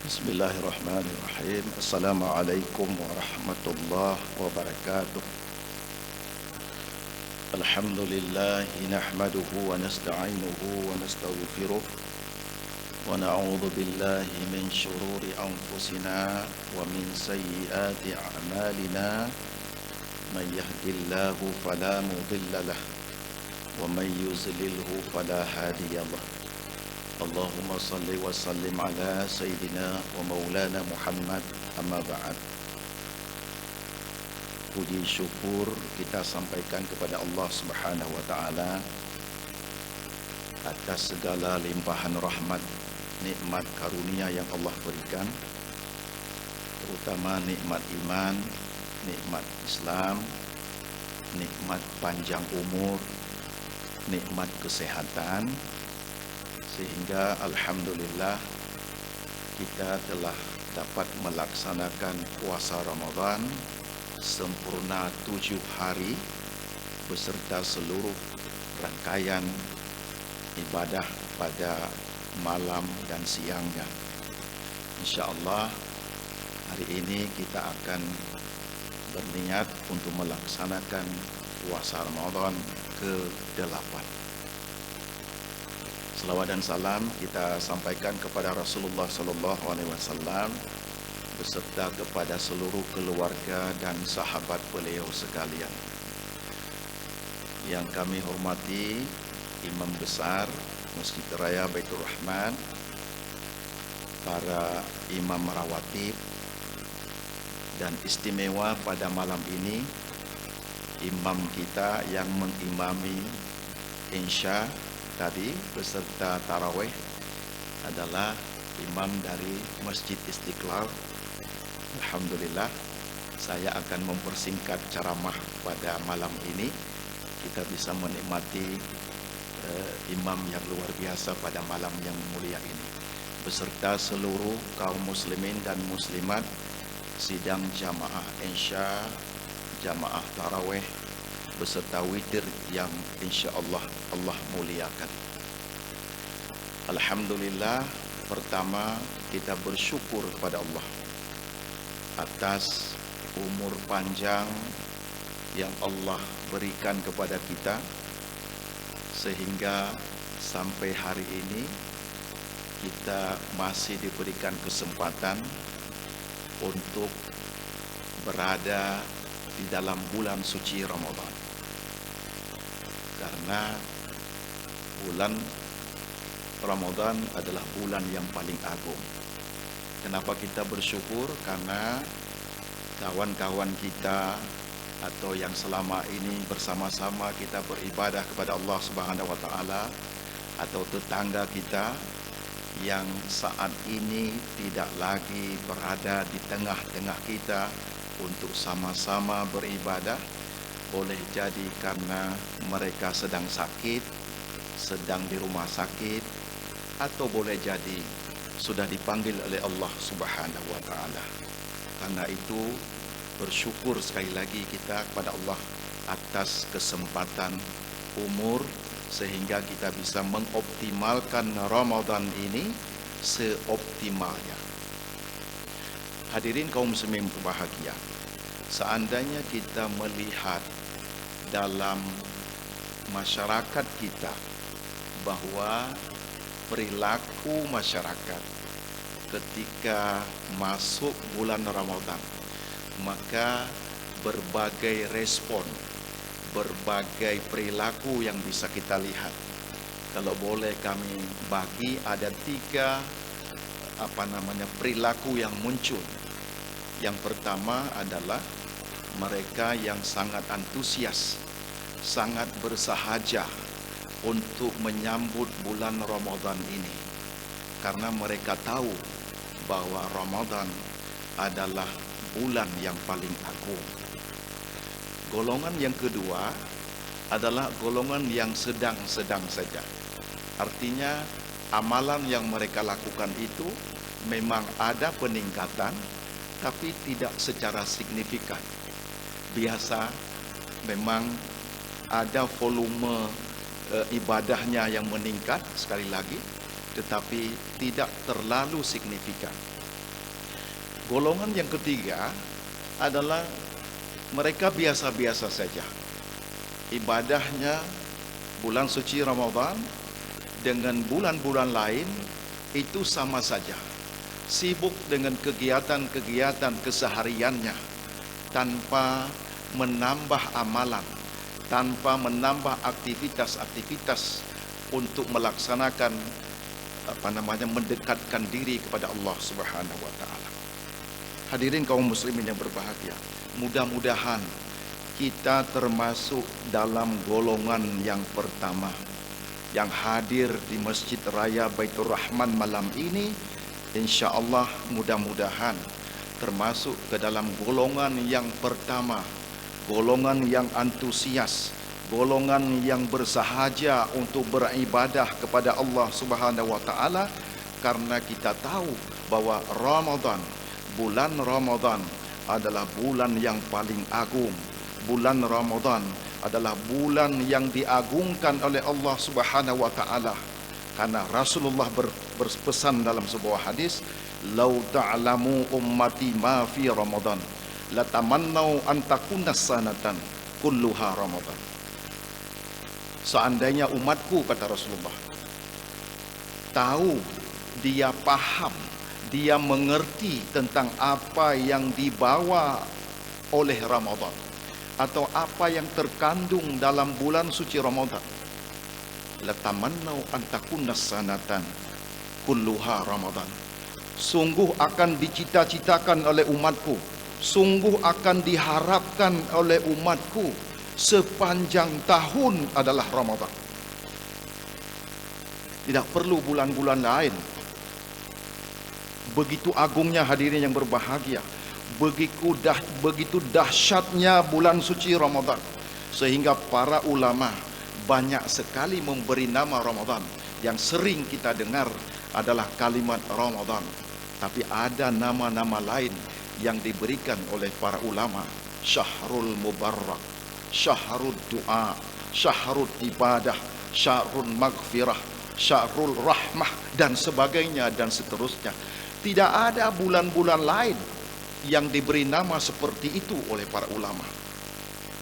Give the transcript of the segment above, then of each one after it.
Bismillahirrahmanirrahim. Assalamualaikum warahmatullahi wabarakatuh. Alhamdulillahi nahmaduhu wa nasta'inuhu wa nastaghfiruh wa na'udzu billahi min shururi anfusina wa min sayyiati a'malina. Man yahdihillahu fala mudilla lahu wa man yudlilhu fala hadiya lahu. Allahumma salli wa sallim ala Sayyidina wa Maulana Muhammad, amma ba'd. Puji syukur kita sampaikan kepada Allah Subhanahu wa Ta'ala atas segala limpahan rahmat, nikmat karunia yang Allah berikan, terutama nikmat iman, nikmat Islam, nikmat panjang umur, nikmat kesehatan, sehingga alhamdulillah kita telah dapat melaksanakan puasa Ramadan sempurna 7 hari beserta seluruh rangkaian ibadah pada malam dan siangnya. InsyaAllah hari ini kita akan berniat untuk melaksanakan puasa Ramadan ke-8. Salawat dan salam kita sampaikan kepada Rasulullah SAW beserta kepada seluruh keluarga dan sahabat beliau sekalian. Yang kami hormati Imam Besar Masjid Raya Baitur Rahman, para imam rawatib, dan istimewa pada malam ini imam kita yang mengimami insya tadi beserta tarawih adalah imam dari Masjid Istiqlal. Alhamdulillah, saya akan mempersingkat ceramah pada malam ini. Kita bisa menikmati imam yang luar biasa pada malam yang mulia ini beserta seluruh kaum muslimin dan muslimat sidang jamaah insya, jamaah tarawih beserta witir yang insyaAllah Allah muliakan. Alhamdulillah, pertama kita bersyukur kepada Allah atas umur panjang yang Allah berikan kepada kita sehingga sampai hari ini kita masih diberikan kesempatan untuk berada di dalam bulan suci Ramadan. Karena bulan Ramadan adalah bulan yang paling agung. Kenapa kita bersyukur? Karena kawan-kawan kita atau yang selama ini bersama-sama kita beribadah kepada Allah Subhanahu wa Ta'ala, atau tetangga kita yang saat ini tidak lagi berada di tengah-tengah kita untuk sama-sama beribadah, boleh jadi karena mereka sedang sakit, sedang di rumah sakit, atau boleh jadi sudah dipanggil oleh Allah Subhanahu wa Ta'ala. Karena itu bersyukur sekali lagi kita kepada Allah atas kesempatan umur sehingga kita bisa mengoptimalkan Ramadan ini seoptimalnya. Hadirin kaum muslimin berbahagia, seandainya kita melihat dalam masyarakat kita bahwa perilaku masyarakat ketika masuk bulan Ramadan, maka berbagai respon, berbagai perilaku yang bisa kita lihat. Kalau boleh kami bagi, ada 3 perilaku yang muncul. Yang pertama adalah mereka yang sangat antusias, sangat bersahaja untuk menyambut bulan Ramadan ini, karena mereka tahu bahwa Ramadan adalah bulan yang paling agung. Golongan yang kedua adalah golongan yang sedang-sedang saja. Artinya amalan yang mereka lakukan itu memang ada peningkatan, tapi tidak secara signifikan. Biasa memang ada volume ibadahnya yang meningkat sekali lagi, tetapi tidak terlalu signifikan. Golongan yang ketiga adalah mereka biasa-biasa saja. Ibadahnya bulan suci Ramadan dengan bulan-bulan lain itu sama saja. Sibuk dengan kegiatan-kegiatan kesehariannya tanpa menambah amalan, tanpa menambah aktivitas-aktivitas untuk melaksanakan mendekatkan diri kepada Allah Subhanahu wa taala. Hadirin kaum muslimin yang berbahagia, mudah-mudahan kita termasuk dalam golongan yang pertama yang hadir di Masjid Raya Baitur Rahman malam ini. Insya Allah mudah-mudahan termasuk ke dalam golongan yang pertama, golongan yang antusias, golongan yang bersahaja untuk beribadah kepada Allah Subhanahu wa taala, karena kita tahu bahwa bulan Ramadan adalah bulan yang paling agung. Bulan Ramadan adalah bulan yang diagungkan oleh Allah Subhanahu wa taala. Karena Rasulullah berpesan dalam sebuah hadis, "Lau ta'lamu ummati ma fi Ramadan, latamannau an takuna sanatan kulluha Ramadan." Seandainya umatku, kata Rasulullah, tahu, dia paham, dia mengerti tentang apa yang dibawa oleh Ramadan atau apa yang terkandung dalam bulan suci Ramadan, latamannau an takuna sanatan kulluha Ramadan. Sungguh akan dicita-citakan oleh umatku, sungguh akan diharapkan oleh umatku sepanjang tahun adalah Ramadan. Tidak perlu bulan-bulan lain. Begitu agungnya hadirin yang berbahagia, begitu dahsyatnya bulan suci Ramadan, sehingga para ulama banyak sekali memberi nama Ramadan. Yang sering kita dengar adalah kalimat Ramadan, tapi ada nama-nama lain yang diberikan oleh para ulama. Syahrul Mubarak, Syahrul Du'a, Syahrul Ibadah, Syahrul Maghfirah, Syahrul Rahmah, dan sebagainya dan seterusnya. Tidak ada bulan-bulan lain yang diberi nama seperti itu oleh para ulama,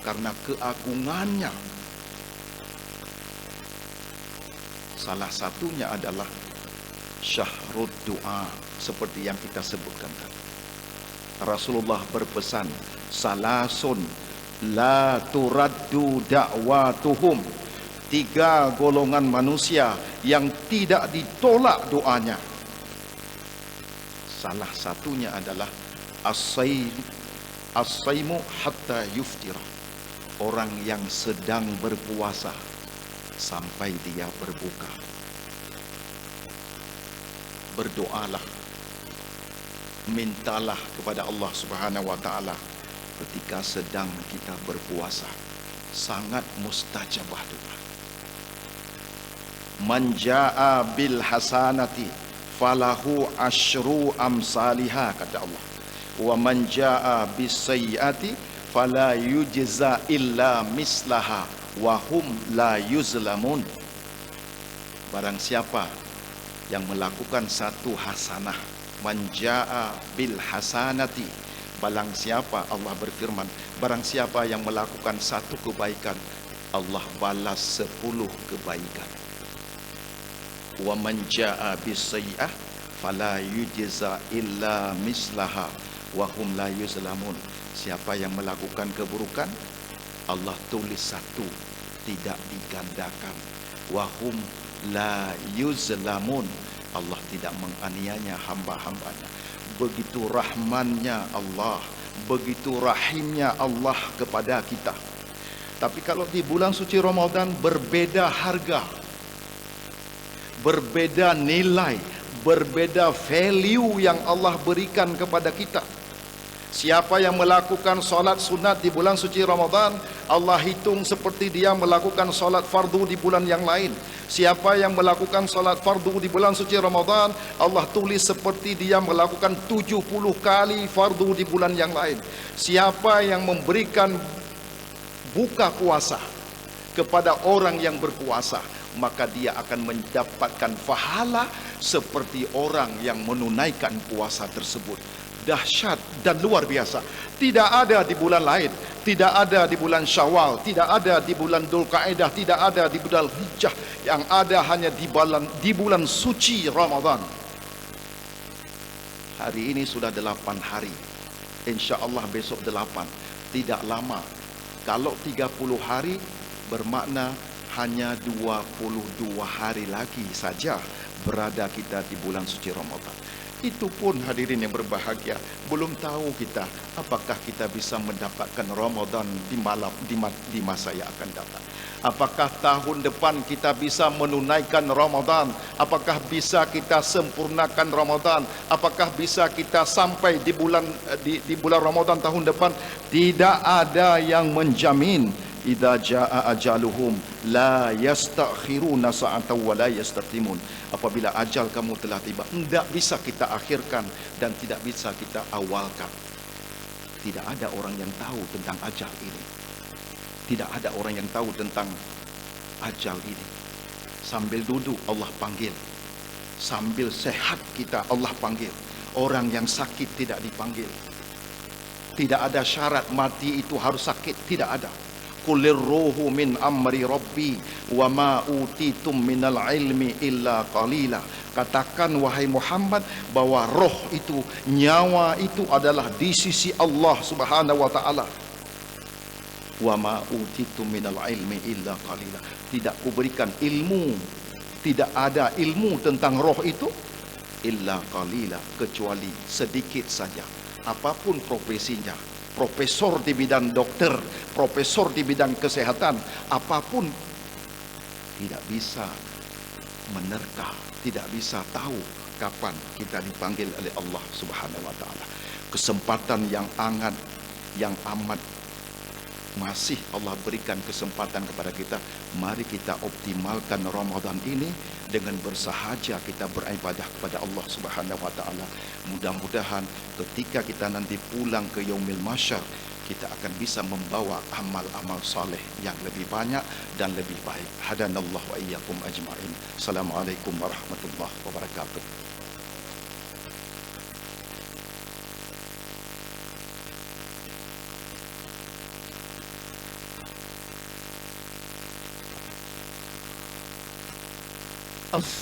karena keagungannya. Salah satunya adalah Syahrul Du'a, seperti yang kita sebutkan tadi. Rasulullah berpesan, salasun la turaddu da'watuhum, 3 golongan manusia yang tidak ditolak doanya. Salah satunya adalah as-saimu hatta yuftira, orang yang sedang berpuasa sampai dia berbuka. Berdoalah, mintalah kepada Allah Subhanahu wa taala ketika sedang kita berpuasa. Sangat mustajabah doa. Man jaa bil hasanati falahu asyru amsalihha, kata Allah. Wa man jaa bis sayyiati fala yujza illa mislaha wa hum la yuzlamun. Barang siapa yang melakukan satu hasanah, man jaa bil hasanati, barang siapa, Allah berfirman, barang siapa yang melakukan satu kebaikan, Allah balas 10 kebaikan. Wa man jaa bis sayyi'ah fala yujza illa mislaha wa hum la yuzlamun. Siapa yang melakukan keburukan, Allah tulis 1, tidak digandakan. Wa hum la yuzlamun, Allah tidak menganiaya hamba-hambanya. Begitu rahmannya Allah, begitu rahimnya Allah kepada kita. Tapi kalau di bulan suci Ramadan berbeda harga, berbeda nilai, berbeda value yang Allah berikan kepada kita. Siapa yang melakukan solat sunat di bulan suci Ramadan, Allah hitung seperti dia melakukan solat fardu di bulan yang lain. Siapa yang melakukan solat fardu di bulan suci Ramadan, Allah tulis seperti dia melakukan 70 kali fardu di bulan yang lain. Siapa yang memberikan buka puasa kepada orang yang berpuasa, maka dia akan mendapatkan pahala seperti orang yang menunaikan puasa tersebut. dahsyat dan luar biasa. Tidak ada di bulan lain, tidak ada di bulan Syawal, tidak ada di bulan Dzulqa'dah, tidak ada di bulan Hijjah. Yang ada hanya di bulan suci Ramadan. Hari ini sudah 8 hari, insya Allah besok 8. Tidak lama. Kalau 30 hari bermakna hanya 22 hari lagi saja berada kita di bulan suci Ramadan. Itu pun hadirin yang berbahagia, belum tahu kita apakah kita bisa mendapatkan Ramadan di masa yang akan datang. Apakah tahun depan kita bisa menunaikan Ramadan? Apakah bisa kita sempurnakan Ramadan? Apakah bisa kita sampai di bulan Ramadan tahun depan? Tidak ada yang menjamin. Idza jaa ajaluhum la yastakhiruna sa'atan wa la yastaqdimun. Apabila ajal kamu telah tiba, tidak bisa kita akhirkan dan tidak bisa kita awalkan. Tidak ada orang yang tahu tentang ajal ini. Tidak ada orang yang tahu tentang ajal ini. Sambil duduk Allah panggil, sambil sehat kita Allah panggil. Orang yang sakit tidak dipanggil. Tidak ada syarat mati itu harus sakit, tidak ada. Qulir ruhu min amri rabbi wa ma utitum minal ilmi illa qalila. Katakan wahai Muhammad bahwa roh itu, nyawa itu adalah di sisi Allah Subhanahu wa taala. Wa ma utitum minal ilmi illa qalila. Tidak kuberikan ilmu, tidak ada ilmu tentang roh itu illa qalila, kecuali sedikit saja. Apapun profesinya, profesor di bidang dokter, profesor di bidang kesehatan, apapun, tidak bisa menerka, tidak bisa tahu kapan kita dipanggil oleh Allah Subhanahu wa taala. Kesempatan yang amat masih Allah berikan kesempatan kepada kita. Mari kita optimalkan Ramadan ini dengan bersahaja kita beribadah kepada Allah Subhanahu wa taala. Mudah-mudahan ketika kita nanti pulang ke yaumil mahsyar, kita akan bisa membawa amal-amal saleh yang lebih banyak dan lebih baik. Hadanallahu wa iyyakum ajma'in. Assalamualaikum warahmatullahi wabarakatuh.